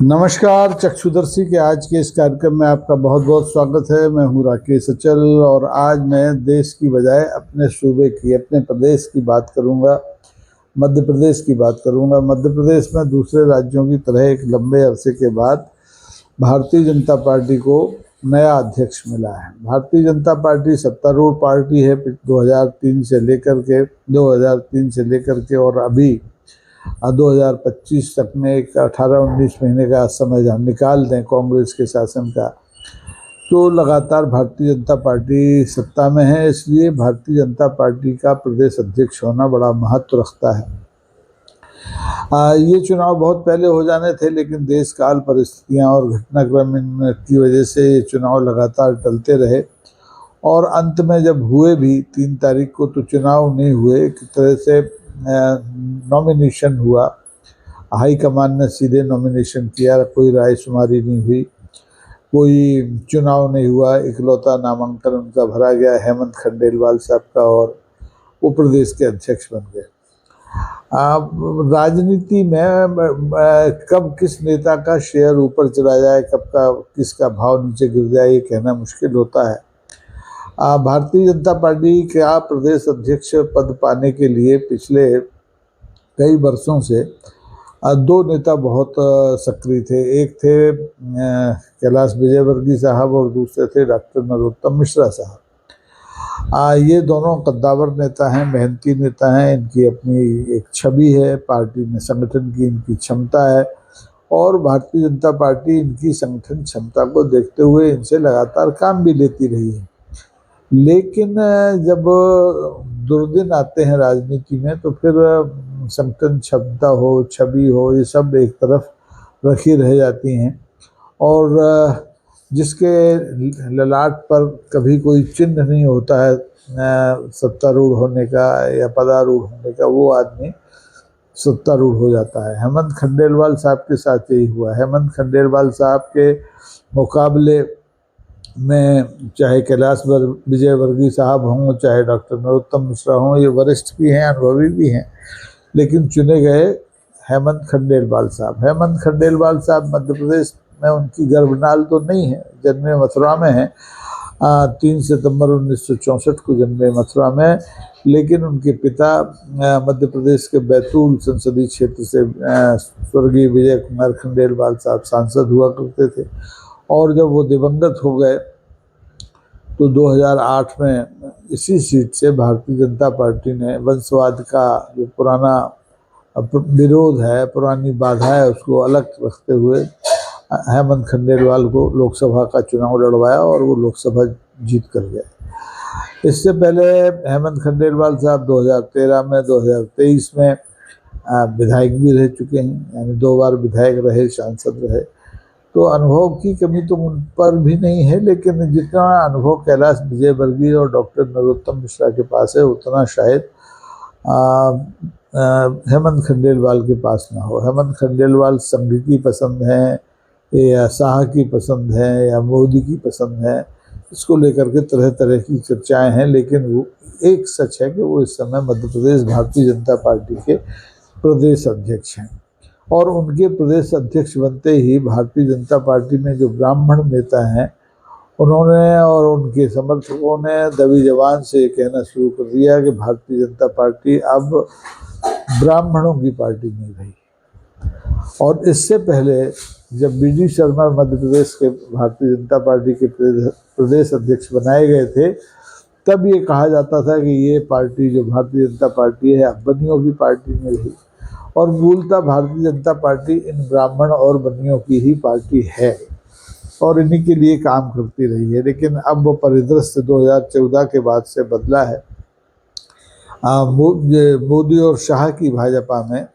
नमस्कार चक्षुदर्शी के आज के इस कार्यक्रम में आपका बहुत बहुत स्वागत है। मैं हूं राकेश अचल और आज मैं देश की बजाय अपने सूबे की, अपने प्रदेश की बात करूंगा, मध्य प्रदेश की बात करूंगा। मध्य प्रदेश में दूसरे राज्यों की तरह एक लंबे अरसे के बाद भारतीय जनता पार्टी को नया अध्यक्ष मिला है। भारतीय जनता पार्टी सत्तारूढ़ पार्टी है 2003 से लेकर के और अभी 2025 तक में एक 18-19 महीने का समय निकाल दें कांग्रेस के शासन का, तो लगातार भारतीय जनता पार्टी सत्ता में है। इसलिए भारतीय जनता पार्टी का प्रदेश अध्यक्ष होना बड़ा महत्व रखता है। ये चुनाव बहुत पहले हो जाने थे, लेकिन देश काल परिस्थितियां और घटनाक्रम की वजह से ये चुनाव लगातार टलते रहे और अंत में जब हुए भी 3 तारीख को, तो चुनाव नहीं हुए। एक तरह से नॉमिनेशन हुआ, हाईकमान ने सीधे नॉमिनेशन किया, कोई रायशुमारी नहीं हुई, कोई चुनाव नहीं हुआ। इकलौता नामांकन उनका भरा गया हेमंत खंडेलवाल साहब का और वो प्रदेश के अध्यक्ष बन गए। राजनीति में कब किस नेता का शेयर ऊपर चला जाए, कब किसका भाव नीचे गिर जाए, ये कहना मुश्किल होता है। भारतीय जनता पार्टी का प्रदेश अध्यक्ष पद पाने के लिए पिछले कई वर्षों से 2 नेता बहुत सक्रिय थे। एक थे कैलाश विजयवर्गीय साहब और दूसरे थे डॉक्टर नरोत्तम मिश्रा साहब। ये दोनों कद्दावर नेता हैं, मेहनती नेता हैं। इनकी अपनी एक छवि है, पार्टी में संगठन की इनकी क्षमता है और भारतीय जनता पार्टी इनकी संगठन क्षमता को देखते हुए इनसे लगातार काम भी लेती रही है। लेकिन जब दुर्दिन आते हैं राजनीति में, तो फिर संगठन क्षमता हो, छवि हो, ये सब एक तरफ रखी रह जाती हैं और जिसके ललाट पर कभी कोई चिन्ह नहीं होता है सत्तारूढ़ होने का या पदारूढ़ होने का, वो आदमी सत्तारूढ़ हो जाता है। हेमंत खंडेलवाल साहब के साथ यही हुआ। हेमंत खंडेलवाल साहब के मुकाबले में चाहे कैलाश विजयवर्गीय साहब हों, चाहे डॉक्टर नरोत्तम मिश्रा हों, ये वरिष्ठ भी हैं, अनुभवी भी हैं, लेकिन चुने गए हेमंत खंडेलवाल साहब। हेमंत खंडेलवाल साहब मध्य प्रदेश में उनकी गर्भनाल तो नहीं है, जन्मे मथुरा में है। 3 सितंबर 1964 को जन्मे मथुरा में, लेकिन उनके पिता मध्य प्रदेश के बैतूल संसदीय क्षेत्र से स्वर्गीय विजय कुमार खंडेलवाल साहब सांसद हुआ करते थे और जब वो दिवंगत हो गए तो 2008 में इसी सीट से भारतीय जनता पार्टी ने वंशवाद का जो पुराना विरोध है, पुरानी बाधा है, उसको अलग रखते हुए हेमंत खंडेलवाल को लोकसभा का चुनाव लड़वाया और वो लोकसभा जीत कर गए। इससे पहले हेमंत खंडेलवाल साहब 2013 में, 2023 में विधायक भी रह चुके हैं, यानी 2 बार विधायक रहे, सांसद रहे। तो अनुभव की कमी तो उन पर भी नहीं है, लेकिन जितना अनुभव कैलाश विजयवर्गीय और डॉक्टर नरोत्तम मिश्रा के पास है, उतना शायद हेमंत खंडेलवाल के पास ना हो। हेमंत खंडेलवाल संघ की पसंद है या शाह की पसंद है या मोदी की पसंद है, इसको लेकर के तरह तरह की चर्चाएं हैं, लेकिन वो एक सच है कि वो इस समय मध्य प्रदेश भारतीय जनता पार्टी के प्रदेश अध्यक्ष हैं और उनके प्रदेश अध्यक्ष बनते ही भारतीय जनता पार्टी में जो ब्राह्मण नेता हैं, उन्होंने और उनके समर्थकों ने दबी जबान से ये कहना शुरू कर दिया कि भारतीय जनता पार्टी अब ब्राह्मणों की पार्टी नहीं रही। और इससे पहले जब BD शर्मा मध्य प्रदेश के भारतीय जनता पार्टी के प्रदेश अध्यक्ष बनाए गए थे, तब ये कहा जाता था कि ये पार्टी जो भारतीय जनता पार्टी है अब बनियों की पार्टी में रही और मूलतः भारतीय जनता पार्टी इन ब्राह्मण और बनियों की ही पार्टी है और इन्हीं के लिए काम करती रही है। लेकिन अब वो परिदृश्य 2014 के बाद से बदला है। मोदी और शाह की भाजपा में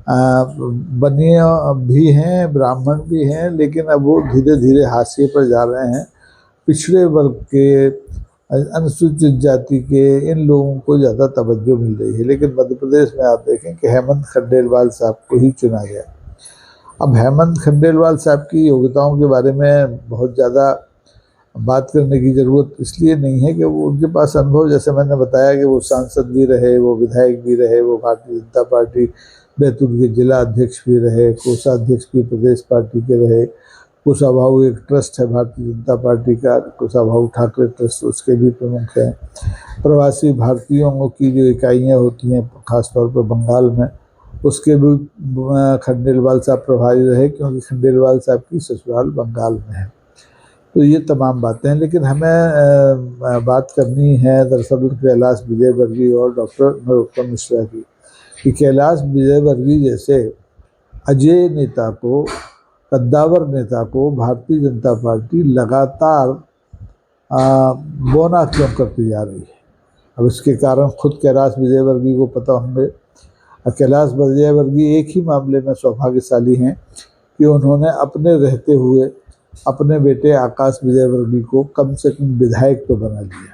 बनिया भी हैं, ब्राह्मण भी हैं, लेकिन अब वो धीरे धीरे हाशिए पर जा रहे हैं। पिछड़े वर्ग के, अनुसूचित जाति के, इन लोगों को ज़्यादा तवज्जो मिल रही है। लेकिन मध्य प्रदेश में आप देखें कि हेमंत खंडेलवाल साहब को ही चुना गया। अब हेमंत खंडेलवाल साहब की योग्यताओं के बारे में बहुत ज़्यादा बात करने की ज़रूरत इसलिए नहीं है कि वो उनके पास अनुभव, जैसे मैंने बताया कि वो सांसद भी रहे, वो विधायक भी रहे, वो भारतीय जनता पार्टी बैतूल के जिला अध्यक्ष भी रहे, कोषाध्यक्ष भी प्रदेश पार्टी के रहे। कुशाभाऊ एक ट्रस्ट है भारतीय जनता पार्टी का, कुशाभाऊ ठाकरे ट्रस्ट, उसके भी प्रमुख हैं। प्रवासी भारतीयों की जो इकाइयाँ होती हैं खासतौर पर बंगाल में, उसके भी खंडेलवाल साहब प्रभारी रहे, क्योंकि खंडेलवाल साहब की ससुराल बंगाल में है। तो ये तमाम बातें हैं, लेकिन हमें बात करनी है दरअसल कैलाश विजयवर्गीय और डॉक्टर नरोत्तम मिश्रा की, कि कैलाश विजयवर्गीय जैसे अजय नेता को, कद्दावर नेता को भारतीय जनता पार्टी लगातार बोना क्यों करती जा रही है। अब इसके कारण खुद कैलाश विजयवर्गीय को पता होंगे। कैलाश विजयवर्गीय एक ही मामले में सौभाग्यशाली हैं कि उन्होंने अपने रहते हुए अपने बेटे आकाश विजयवर्गीय को कम से कम विधायक तो बना दिया।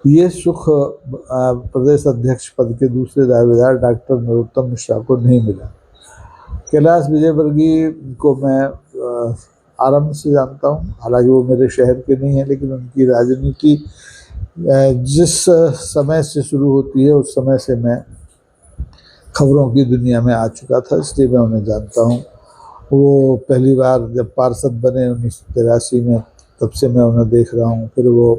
ये सुख प्रदेश अध्यक्ष पद के दूसरे दावेदार डॉक्टर नरोत्तम मिश्रा को नहीं मिला। कैलाश विजयवर्गीय को मैं आरंभ से जानता हूँ, हालांकि वो मेरे शहर के नहीं हैं, लेकिन उनकी राजनीति जिस समय से शुरू होती है उस समय से मैं खबरों की दुनिया में आ चुका था, इसलिए मैं उन्हें जानता हूँ। वो पहली बार जब पार्षद बने 1983 में, तब से मैं उन्हें देख रहा हूँ। फिर वो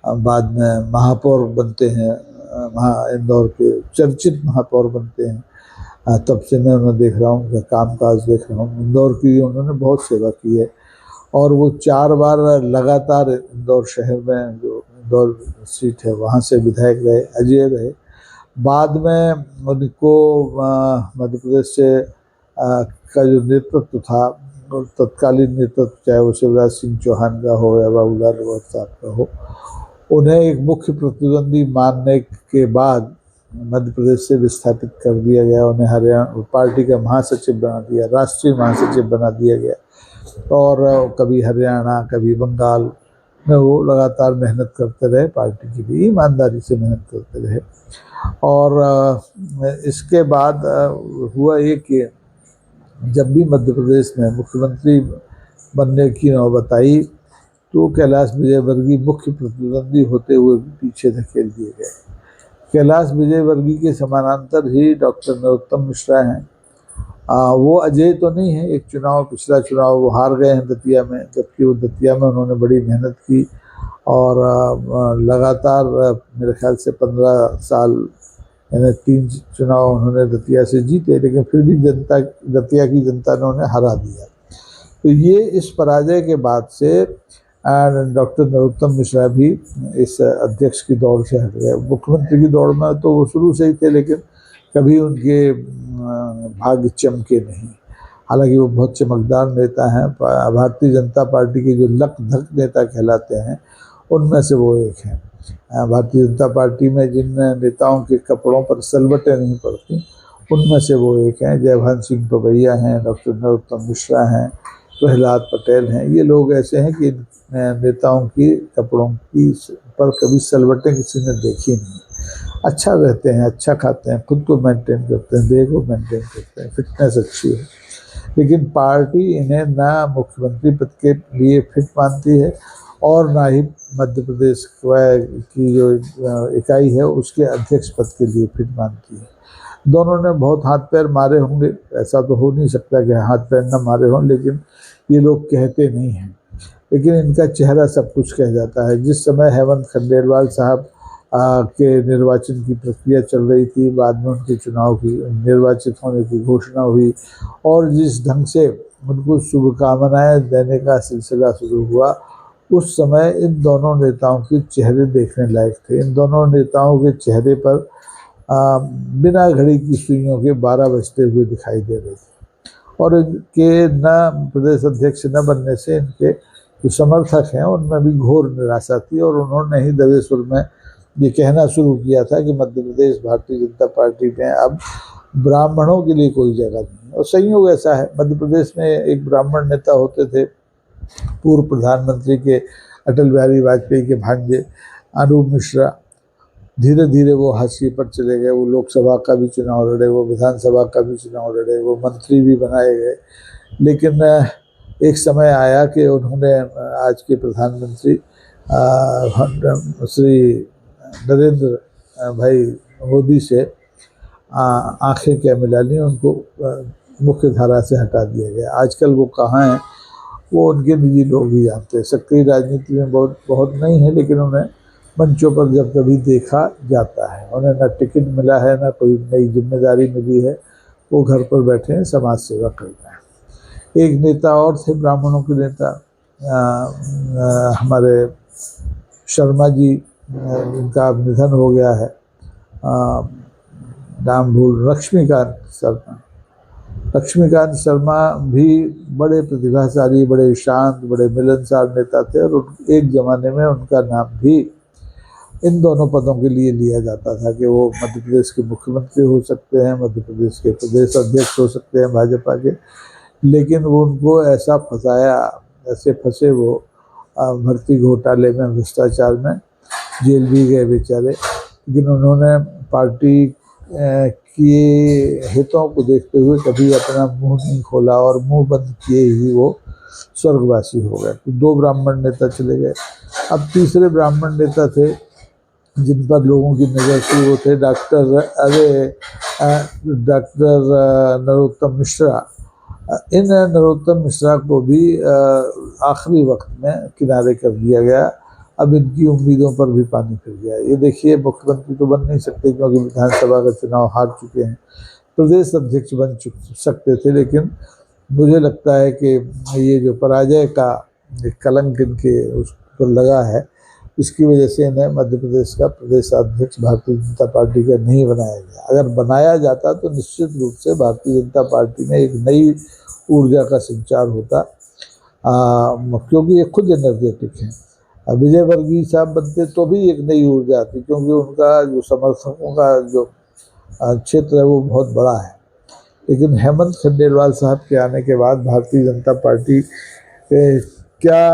बाद में महापौर बनते हैं, इंदौर के चर्चित महापौर बनते हैं, तब से मैं उन्हें देख रहा हूँ, उनका कामकाज देख रहा हूँ। इंदौर की उन्होंने बहुत सेवा की है और वो 4 बार लगातार इंदौर शहर में, जो इंदौर सीट है वहाँ से विधायक रहे, अजय रहे। बाद में उनको मध्य प्रदेश से का जो नेतृत्व था, तत्कालीन नेतृत्व, चाहे वो शिवराज सिंह चौहान का हो या बाबूलाल गौर साहब का हो, उन्हें एक मुख्य प्रतिद्वंदी मानने के बाद मध्य प्रदेश से विस्थापित कर दिया गया। उन्हें हरियाणा पार्टी का महासचिव बना दिया, राष्ट्रीय महासचिव बना दिया गया। और कभी हरियाणा, कभी बंगाल में वो लगातार मेहनत करते रहे, पार्टी के लिए ईमानदारी से मेहनत करते रहे। और इसके बाद हुआ ये कि जब भी मध्य प्रदेश में मुख्यमंत्री बनने की नौबत आई तो कैलाश विजयवर्गीय मुख्य प्रतिद्वंदी होते हुए भी पीछे धकेल दिए गए। कैलाश विजयवर्गीय के समानांतर ही डॉक्टर नरोत्तम मिश्रा हैं। वो अजय तो नहीं है, एक चुनाव, पिछला चुनाव वो हार गए हैं दतिया में, जबकि वो दतिया में उन्होंने बड़ी मेहनत की और लगातार मेरे ख्याल से 15 साल, यानी 3 चुनाव उन्होंने दतिया से जीते, लेकिन फिर भी दतिया की जनता ने उन्हें हरा दिया। तो ये इस पराजय के बाद से डॉक्टर नरोत्तम मिश्रा भी इस अध्यक्ष की दौड़ से हट गए। मुख्यमंत्री की दौड़ में तो वो शुरू से ही थे, लेकिन कभी उनके भाग्य चमके नहीं। हालांकि वो बहुत चमकदार नेता हैं, भारतीय जनता पार्टी के जो लक-धक नेता कहलाते हैं उनमें से वो एक हैं। भारतीय जनता पार्टी में जिन नेताओं के कपड़ों पर सलवटें नहीं पड़ती उनमें से वो एक हैं। जयभान सिंह पवैया हैं, डॉक्टर नरोत्तम मिश्रा हैं, प्रहलाद पटेल हैं। ये लोग ऐसे हैं कि नेताओं की कपड़ों की पर कभी सलवटें किसी ने देखी नहीं। अच्छा रहते हैं, अच्छा खाते हैं, खुद को मेंटेन करते हैं, देह को मेंटेन करते हैं, फिटनेस अच्छी है, लेकिन पार्टी इन्हें ना मुख्यमंत्री पद के लिए फिट मानती है और ना ही मध्य प्रदेश की जो इकाई है उसके अध्यक्ष पद के लिए फिट मानती है। दोनों ने बहुत हाथ पैर मारे होंगे, ऐसा तो हो नहीं सकता कि हाथ पैर न मारे हों, लेकिन ये लोग कहते नहीं हैं, लेकिन इनका चेहरा सब कुछ कह जाता है। जिस समय हेमंत खंडेलवाल साहब के निर्वाचन की प्रक्रिया चल रही थी, बाद में उनके चुनाव की निर्वाचित होने की घोषणा हुई और जिस ढंग से उनको शुभकामनाएं देने का सिलसिला शुरू हुआ, उस समय इन दोनों नेताओं के चेहरे देखने लायक थे। इन दोनों नेताओं के चेहरे पर बिना घड़ी की सुइयों के 12 बजते हुए दिखाई दे रहे थे और इनके न प्रदेश अध्यक्ष न बनने से इनके जो समर्थक हैं उनमें भी घोर निराशा थी और उन्होंने ही दबे सुर में ये कहना शुरू किया था कि मध्य प्रदेश भारतीय जनता पार्टी में अब ब्राह्मणों के लिए कोई जगह नहीं है। और संयोग ऐसा है, मध्य प्रदेश में एक ब्राह्मण नेता होते थे, पूर्व प्रधानमंत्री के अटल बिहारी वाजपेयी के भांजे अनूप मिश्रा। धीरे धीरे वो हाशिए पर चले गए, वो लोकसभा का भी चुनाव लड़े, वो विधानसभा का भी चुनाव लड़े, वो मंत्री भी बनाए गए। लेकिन एक समय आया कि उन्होंने आज के प्रधानमंत्री श्री नरेंद्र भाई मोदी से आंखें क्या मिला ली, उनको मुख्य धारा से हटा दिया गया। आजकल वो कहाँ हैं वो उनके निजी लोग ही जानते हैं। सक्रिय राजनीति में बहुत बहुत नहीं है, लेकिन उन्हें मंचों पर जब कभी देखा जाता है। उन्हें न टिकट मिला है, न कोई नई जिम्मेदारी मिली है, वो घर पर बैठे हैं, समाज सेवा कर रहे हैं। एक नेता और थे, ब्राह्मणों के नेता, हमारे शर्मा जी, इनका अब निधन हो गया है, नाम भूल, लक्ष्मीकांत शर्मा भी बड़े प्रतिभाशाली, बड़े शांत, बड़े मिलनसार नेता थे, और एक ज़माने में उनका नाम भी इन दोनों पदों के लिए लिया जाता था कि वो मध्य प्रदेश के मुख्यमंत्री हो सकते हैं, मध्य प्रदेश के प्रदेश अध्यक्ष हो सकते हैं भाजपा के। लेकिन वो उनको ऐसा फंसाया, ऐसे फंसे वो भर्ती घोटाले में, भ्रष्टाचार में, जेल भी गए बेचारे। लेकिन उन्होंने पार्टी के हितों को देखते हुए कभी अपना मुंह नहीं खोला, और मुंह बंद किए ही वो स्वर्गवासी हो गए। तो 2 ब्राह्मण नेता चले गए। अब तीसरे ब्राह्मण नेता थे जिन पर लोगों की नज़र थी, वो थे डॉक्टर नरोत्तम मिश्रा। इन नरोत्तम मिश्रा को भी आखिरी वक्त में किनारे कर दिया गया। अब इनकी उम्मीदों पर भी पानी फिर गया। ये देखिए, मुख्यमंत्री तो बन नहीं सकते क्योंकि विधानसभा का चुनाव हार चुके हैं। प्रदेश अध्यक्ष बन सकते थे, लेकिन मुझे लगता है कि ये जो पराजय का कलंक इनके उस पर लगा है, इसकी वजह से इन्हें मध्य प्रदेश का प्रदेश अध्यक्ष भारतीय जनता पार्टी का नहीं बनाया गया। अगर बनाया जाता तो निश्चित रूप से भारतीय जनता पार्टी में एक नई ऊर्जा का संचार होता, क्योंकि ये खुद एनर्जेटिक हैं। विजय वर्गीय साहब बनते तो भी एक नई ऊर्जा आती, क्योंकि उनका जो समर्थकों का जो क्षेत्र है वो बहुत बड़ा है। लेकिन हेमंत खंडेलवाल साहब के आने के बाद भारतीय जनता पार्टी क्या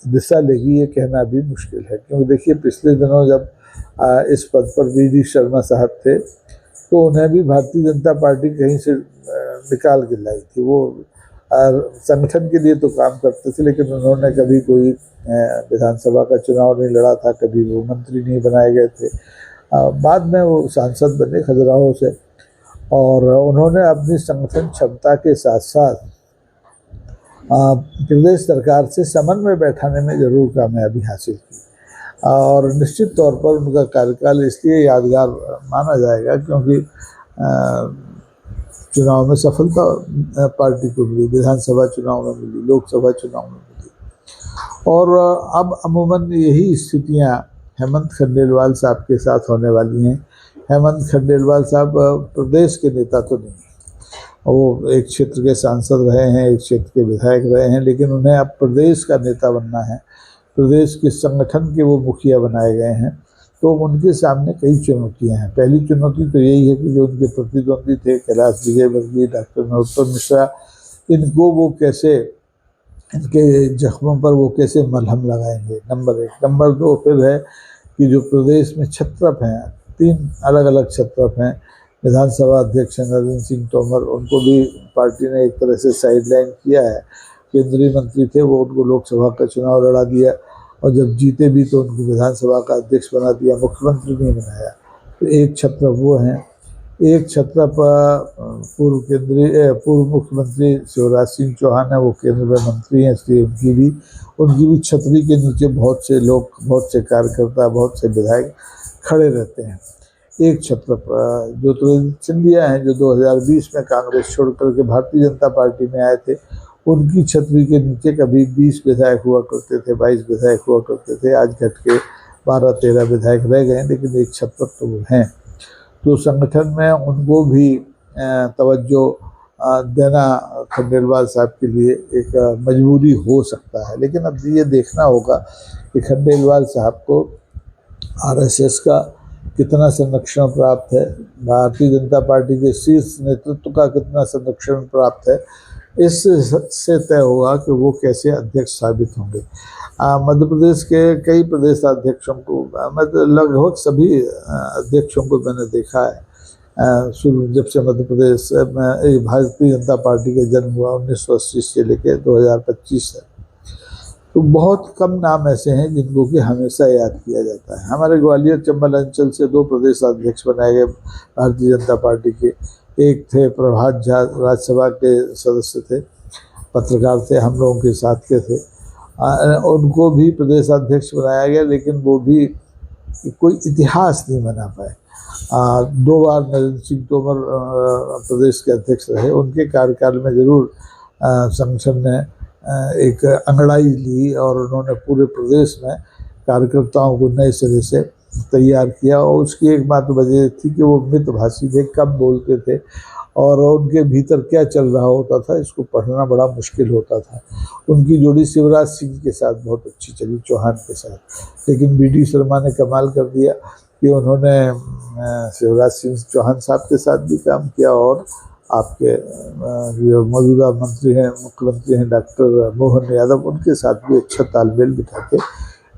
दिशा लेगी ये कहना भी मुश्किल है। क्योंकि देखिए, पिछले दिनों जब इस पद पर वी.डी. शर्मा साहब थे, तो उन्हें भी भारतीय जनता पार्टी कहीं से निकाल के लाई थी। वो संगठन के लिए तो काम करते थे, लेकिन उन्होंने कभी कोई विधानसभा का चुनाव नहीं लड़ा था, कभी वो मंत्री नहीं बनाए गए थे। बाद में वो सांसद बने खजुराहो से, और उन्होंने अपनी संगठन क्षमता के साथ साथ प्रदेश सरकार से समन्वय बैठाने में जरूर कामयाबी हासिल की। और निश्चित तौर पर उनका कार्यकाल इसलिए यादगार माना जाएगा क्योंकि चुनाव में सफलता पार्टी को मिली, विधानसभा चुनाव में मिली, लोकसभा चुनाव में मिली। और अब अमूमन यही स्थितियां हेमंत खंडेलवाल साहब के साथ होने वाली हैं। हेमंत खंडेलवाल साहब प्रदेश के नेता तो नहीं, वो एक क्षेत्र के सांसद रहे हैं, एक क्षेत्र के विधायक रहे हैं, लेकिन उन्हें अब प्रदेश का नेता बनना है, प्रदेश के संगठन के वो मुखिया बनाए गए हैं। तो उनके सामने कई चुनौतियां हैं। पहली चुनौती तो यही है कि जो उनके प्रतिद्वंदी थे कैलाश विजयवर्गीय, डॉक्टर नरोत्तम मिश्रा, इनको वो कैसे, इनके जख्मों पर वो कैसे मलहम लगाएंगे, नंबर 1। नंबर 2 फिर है कि जो प्रदेश में छत्रप हैं, 3 अलग अलग छत्रप हैं, विधानसभा अध्यक्ष नरेंद्र सिंह तोमर, उनको भी पार्टी ने एक तरह से साइडलाइन किया है। केंद्रीय मंत्री थे, वो उनको लोकसभा का चुनाव लड़ा दिया, और जब जीते भी तो उनको विधानसभा का अध्यक्ष बना दिया, मुख्यमंत्री नहीं बनाया। तो एक छत्रप वो हैं। एक छत्रप पूर्व मुख्यमंत्री शिवराज सिंह चौहान है, वो केंद्र में मंत्री हैं, इसलिए उनकी भी छतरी के नीचे बहुत से लोग, बहुत से कार्यकर्ता, बहुत से विधायक खड़े रहते हैं। एक छत्रप ज्योतिरादित्य सिंधिया हैं, जो 2020 में कांग्रेस छोड़ करके भारतीय जनता पार्टी में आए थे, उनकी छतरी के नीचे कभी 20 विधायक हुआ करते थे, 22 विधायक हुआ करते थे, आज घट के 12-13 विधायक रह गए, लेकिन एक छत्रप तो वो हैं। तो संगठन में उनको भी तवज्जो देना खंडेलवाल साहब के लिए एक मजबूरी हो सकता है। लेकिन अब ये देखना होगा कि खंडेलवाल साहब को आरएसएस का कितना संरक्षण प्राप्त है, भारतीय जनता पार्टी के शीर्ष नेतृत्व का कितना संरक्षण प्राप्त है, इससे तय होगा कि वो कैसे अध्यक्ष साबित होंगे। मध्य प्रदेश के कई प्रदेशाध्यक्षों को, लगभग सभी अध्यक्षों को मैंने देखा है जब से मध्य प्रदेश में भारतीय जनता पार्टी का जन्म हुआ 1980 से लेकर 2025 तक। तो बहुत कम नाम ऐसे हैं जिनको कि हमेशा याद किया जाता है। हमारे ग्वालियर चंबल अंचल से 2 प्रदेश अध्यक्ष बनाए गए भारतीय जनता पार्टी के। एक थे प्रभात झा, राज्यसभा के सदस्य थे, पत्रकार थे, हम लोगों के साथ के थे। उनको भी प्रदेश अध्यक्ष बनाया गया, लेकिन वो भी कोई इतिहास नहीं बना पाए। 2 बार नरेंद्र सिंह तोमर प्रदेश के अध्यक्ष रहे। उनके कार्यकाल में ज़रूर संगठन ने एक अंगड़ाई ली और उन्होंने पूरे प्रदेश में कार्यकर्ताओं को नए सिरे से तैयार किया। और उसकी एकमात्र वजह थी कि वो मितभाषी थे, कम बोलते थे और उनके भीतर क्या चल रहा होता था इसको पढ़ना बड़ा मुश्किल होता था। उनकी जोड़ी शिवराज सिंह के साथ बहुत अच्छी चली, चौहान के साथ। लेकिन बी.डी. शर्मा ने कमाल कर दिया कि उन्होंने शिवराज सिंह चौहान साहब के साथ भी काम किया और आपके जो मौजूदा मंत्री हैं, मुख्यमंत्री हैं डॉक्टर मोहन यादव, उनके साथ भी अच्छा तालमेल बिठा के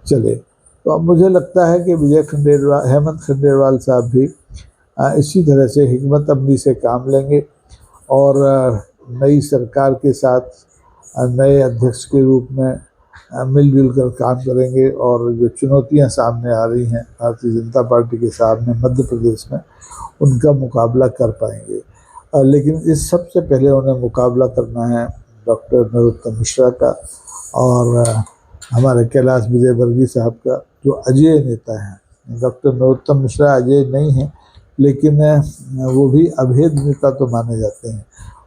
चले। तो अब मुझे लगता है कि हेमंत खंडेलवाल साहब भी इसी तरह से हिकमत अमली से काम लेंगे और नई सरकार के साथ नए अध्यक्ष के रूप में मिलजुल कर काम करेंगे। और जो चुनौतियां सामने आ रही हैं भारतीय जनता पार्टी के सामने मध्य प्रदेश में, उनका मुकाबला कर पाएंगे। लेकिन इस सबसे पहले उन्हें मुकाबला करना है डॉक्टर नरोत्तम मिश्रा का और हमारे कैलाश विजयवर्गीय साहब का, जो अजेय नेता हैं। डॉक्टर नरोत्तम मिश्रा अजेय नहीं हैं, लेकिन वो भी अभेद नेता तो माने जाते हैं।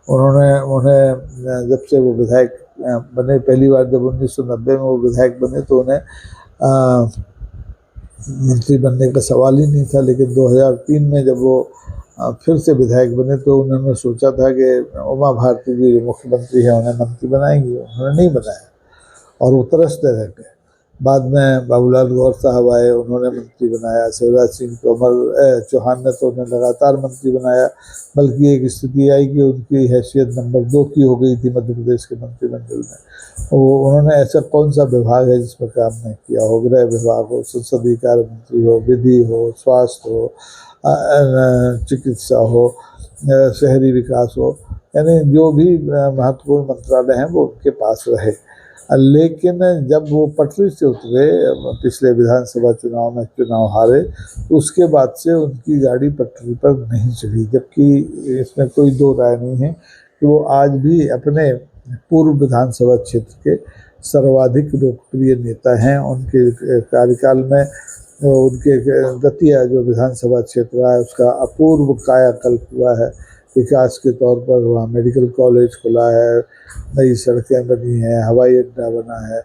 उन्हें जब से वो विधायक बने, पहली बार जब 1990 में वो विधायक बने तो उन्हें मंत्री बनने का सवाल ही नहीं था। लेकिन 2003 में जब वो फिर से विधायक बने तो उन्होंने सोचा था कि उमा भारती जी जो मुख्यमंत्री है उन्हें मंत्री बनाएंगे, उन्होंने नहीं बनाया और वो तरसते रह गए। बाद में बाबूलाल गौर साहब आए, उन्होंने मंत्री बनाया। शिवराज सिंह तोमर चौहान ने तो उन्हें लगातार मंत्री बनाया, बल्कि एक स्थिति आई कि उनकी हैसियत नंबर 2 की हो गई थी मध्य प्रदेश के मंत्रिमंडल में। उन्होंने ऐसा कौन सा विभाग है जिसमें काम नहीं किया हो? गृह विभाग हो, संसदीय कार्य मंत्री हो, विधि हो, स्वास्थ्य हो, चिकित्सा हो, शहरी विकास हो, यानी जो भी महत्वपूर्ण मंत्रालय हैं वो उनके पास रहे। लेकिन जब वो पटरी से उतरे, पिछले विधानसभा चुनाव में चुनाव हारे, तो उसके बाद से उनकी गाड़ी पटरी पर नहीं चली। जबकि इसमें कोई दो राय नहीं है कि वो आज भी अपने पूर्व विधानसभा क्षेत्र के सर्वाधिक लोकप्रिय नेता हैं। उनके कार्यकाल में उनके दतिया जो विधानसभा क्षेत्र है उसका अपूर्व कायाकल्प हुआ है। विकास के तौर पर वहाँ मेडिकल कॉलेज खुला है, नई सड़कें बनी हैं, हवाई अड्डा बना है,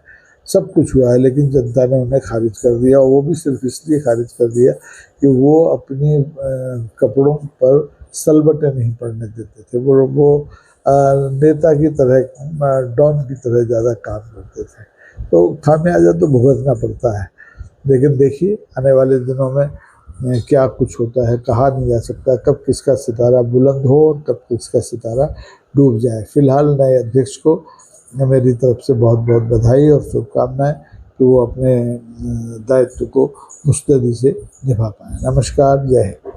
सब कुछ हुआ है। लेकिन जनता ने उन्हें खारिज कर दिया, और वो भी सिर्फ इसलिए खारिज कर दिया कि वो अपने कपड़ों पर सलबटें नहीं पड़ने देते थे। वो नेता की तरह, डॉन की तरह ज़्यादा काम करते थे। तो खामियाजा तो भुगतना पड़ता है। लेकिन देखिए आने वाले दिनों में क्या कुछ होता है, कहा नहीं जा सकता कब किसका सितारा बुलंद हो और कब किसका सितारा डूब जाए। फिलहाल नए अध्यक्ष को मेरी तरफ से बहुत बहुत बधाई और शुभकामनाएं कि वो अपने दायित्व को मुस्तैदी से निभा पाएँ। नमस्कार, जय हिंद।